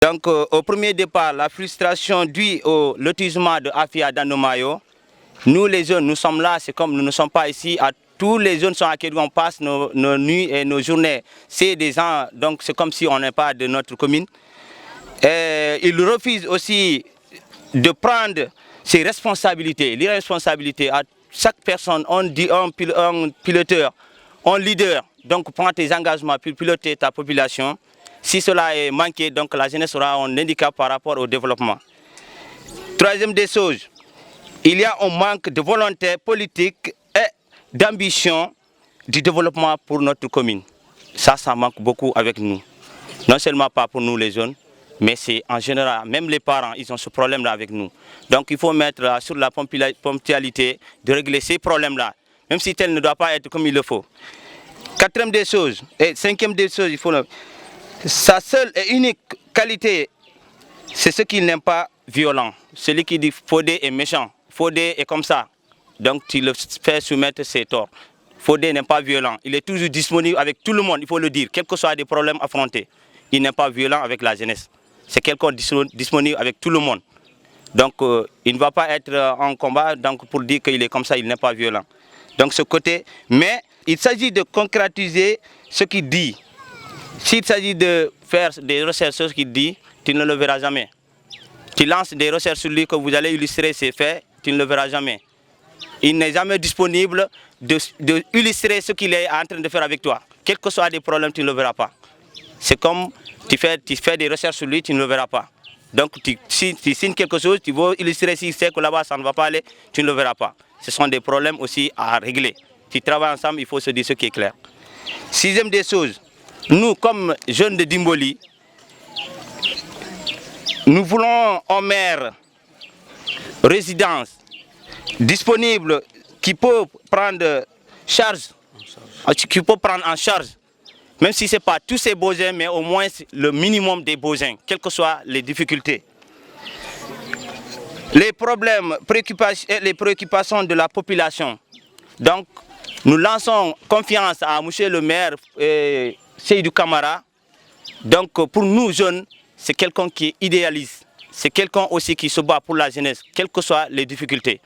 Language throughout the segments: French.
Donc au premier départ, la frustration due au lotissement de Afia Dandomayo, nous les jeunes, nous sommes là, c'est comme nous ne sommes pas ici, tous les jeunes sont à Kédougou, on passe nos nuits et nos journées. C'est des gens, donc c'est comme si on n'est pas de notre commune. Ils refusent aussi de prendre ses responsabilités, les responsabilités à chaque personne, un piloteur, un leader, donc prends tes engagements pour piloter ta population. Si cela est manqué, donc la jeunesse aura un handicap par rapport au développement. Troisième des choses, il y a un manque de volonté politique et d'ambition du développement pour notre commune. Ça manque beaucoup avec nous. Non seulement pas pour nous les jeunes, mais c'est en général, même les parents, ils ont ce problème-là avec nous. Donc il faut mettre sur la ponctualité de régler ces problèmes-là, même si tel ne doit pas être comme il le faut. Quatrième des choses, et cinquième des choses, il faut... Sa seule et unique qualité, c'est ce qu'il n'aime pas violent. Celui qui dit Fodé est méchant, Fodé est comme ça. Donc tu le fais soumettre ses torts. Fodé n'est pas violent, il est toujours disponible avec tout le monde, il faut le dire, quels que soient les problèmes affrontés. Il n'est pas violent avec la jeunesse. C'est quelqu'un disponible avec tout le monde. Donc il ne va pas être en combat donc, pour dire qu'il est comme ça, il n'est pas violent. Donc ce côté, mais il s'agit de concrétiser ce qu'il dit. S'il s'agit de faire des recherches sur ce qu'il dit, tu ne le verras jamais. Tu lances des recherches sur lui que vous allez illustrer ses faits, tu ne le verras jamais. Il n'est jamais disponible d'illustrer ce qu'il est en train de faire avec toi. Quels que soient les problèmes, tu ne le verras pas. C'est comme tu fais des recherches sur lui, tu ne le verras pas. Donc si tu signes quelque chose, tu veux illustrer si c'est que là-bas ça ne va pas aller, tu ne le verras pas. Ce sont des problèmes aussi à régler. Si tu travailles ensemble, il faut se dire ce qui est clair. Sixième des choses. Nous, comme jeunes de Dimboli, nous voulons un maire résidence disponible qui peut prendre en charge, même si ce n'est pas tous ses besoins, mais au moins le minimum des besoins, quelles que soient les difficultés. Les problèmes, les préoccupations de la population. Donc, nous lançons confiance à M. le maire Seydou Camara. Donc pour nous jeunes, c'est quelqu'un qui idéalise. C'est quelqu'un aussi qui se bat pour la jeunesse, quelles que soient les difficultés.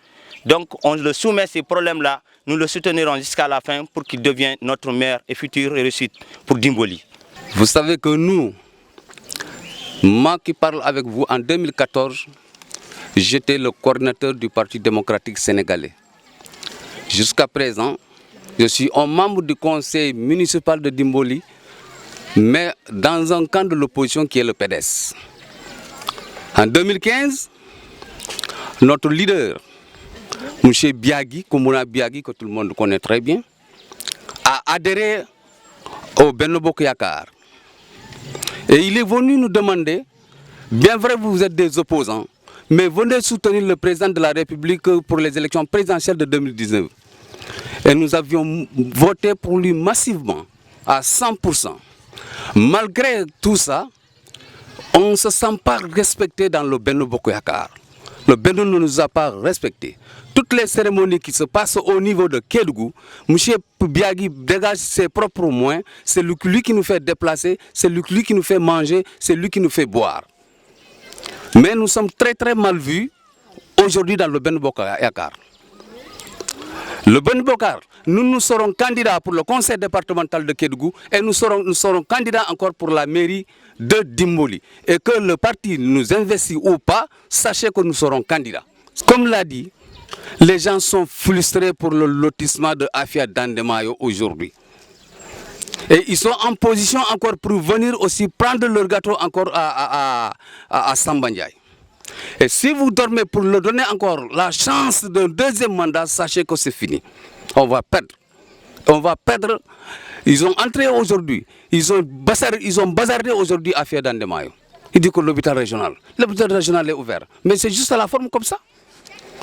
Donc on le soumet ces problèmes-là, nous le soutenirons jusqu'à la fin pour qu'il devienne notre maire et future réussite pour Dimboli. Vous savez que nous, moi qui parle avec vous en 2014, j'étais le coordinateur du Parti démocratique sénégalais. Jusqu'à présent, je suis un membre du conseil municipal de Dimboli, mais dans un camp de l'opposition qui est le PDS. En 2015, notre leader, M. Biagui, Koumouna Biagui, que tout le monde connaît très bien, a adhéré au Benno Bokk Yakaar. Et il est venu nous demander, bien vrai vous êtes des opposants, mais venez soutenir le président de la République pour les élections présidentielles de 2019. Et nous avions voté pour lui massivement, à 100%. Malgré tout ça, on ne se sent pas respecté dans le Benno Bokk Yakaar. Le Benno ne nous a pas respectés. Toutes les cérémonies qui se passent au niveau de Kédougou, M. Biagui dégage ses propres moyens, c'est lui qui nous fait déplacer, c'est lui qui nous fait manger, c'est lui qui nous fait boire. Mais nous sommes très très mal vus aujourd'hui dans le Benno Bokk Yakaar. Le Benno Bokk Yakaar, nous serons candidats pour le conseil départemental de Kédougou et nous serons candidats encore pour la mairie de Dimboli. Et que le parti nous investit ou pas, sachez que nous serons candidats. Comme l'a dit, les gens sont frustrés pour le lotissement de Afia Dandomayo aujourd'hui. Et ils sont en position encore pour venir aussi prendre leur gâteau encore à Samba Ndiaye. Et si vous dormez pour leur donner encore la chance d'un deuxième mandat, sachez que c'est fini. On va perdre. On va perdre. Ils ont entré aujourd'hui. Ils ont bazardé aujourd'hui Afia Dandomayo. Ils disent que l'hôpital régional est ouvert. Mais c'est juste à la forme comme ça.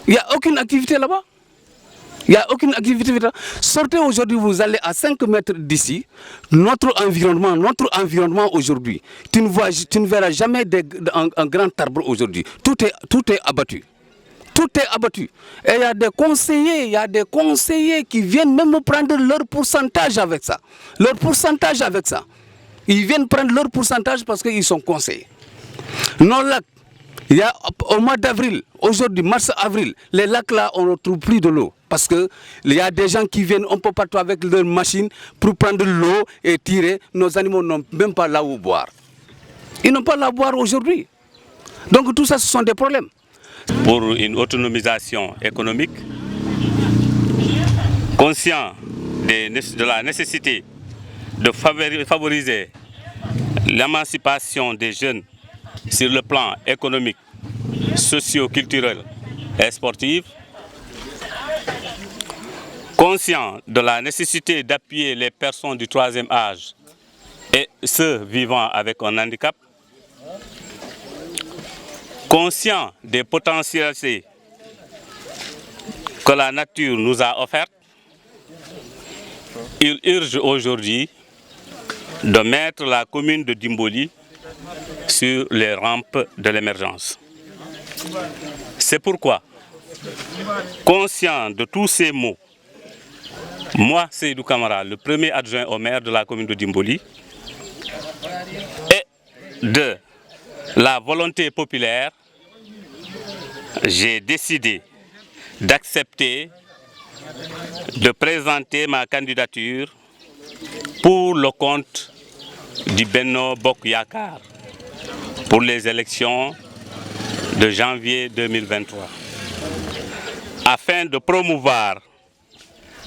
Il n'y a aucune activité là-bas. Il n'y a aucune activité. Sortez aujourd'hui, vous allez à 5 mètres d'ici. Notre environnement aujourd'hui, tu ne verras jamais un grand arbre aujourd'hui. Tout est abattu. Tout est abattu. Et il y a des conseillers qui viennent même prendre leur pourcentage avec ça. Ils viennent prendre leur pourcentage parce qu'ils sont conseillers. Nos lacs, il y a au mois d'avril, aujourd'hui, mars-avril, les lacs là, on ne trouve plus de l'eau. Parce qu'il y a des gens qui viennent un peu partout avec leurs machines pour prendre l'eau et tirer. Nos animaux n'ont même pas là où boire. Ils n'ont pas là où boire aujourd'hui. Donc tout ça, ce sont des problèmes. Pour une autonomisation économique, conscient de la nécessité de favoriser l'émancipation des jeunes sur le plan économique, socio-culturel et sportif, conscient de la nécessité d'appuyer les personnes du troisième âge et ceux vivant avec un handicap, conscient des potentialités que la nature nous a offertes, il urge aujourd'hui de mettre la commune de Dimboli sur les rampes de l'émergence. C'est pourquoi, conscient de tous ces mots, moi, Seydou Camara, le premier adjoint au maire de la commune de Dimboli, et de la volonté populaire, j'ai décidé d'accepter de présenter ma candidature pour le compte du Benno Bokk Yakaar pour les élections de janvier 2023 afin de promouvoir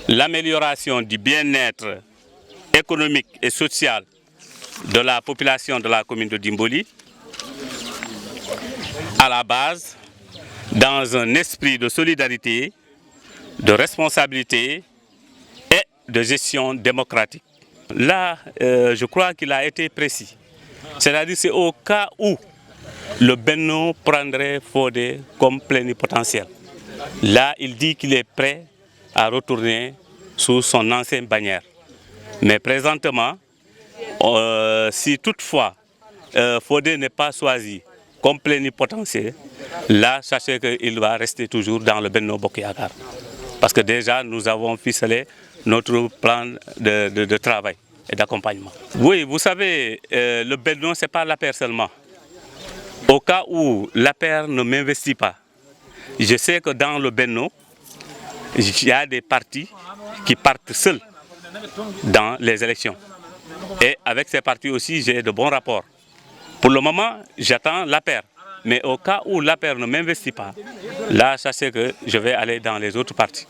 l'amélioration du bien-être économique et social de la population de la commune de Dimboli à la base dans un esprit de solidarité, de responsabilité et de gestion démocratique. Là, je crois qu'il a été précis. C'est-à-dire c'est au cas où le Benno prendrait Fodé comme plénipotentiel. Là, il dit qu'il est prêt à retourner sous son ancienne bannière. Mais présentement, si toutefois Fodé n'est pas choisi comme plénipotentiel, là, sachez qu'il va rester toujours dans le Benno Bokk Yakaar. Parce que déjà, nous avons ficelé notre plan de travail et d'accompagnement. Oui, vous savez, le Benno, ce n'est pas l'APR seulement. Au cas où l'APR ne m'investit pas, je sais que dans le Benno, il y a des partis qui partent seuls dans les élections. Et avec ces partis aussi, j'ai de bons rapports. Pour le moment, j'attends l'APR. Mais au cas où l'APR ne m'investit pas, là, sachez que je vais aller dans les autres partis.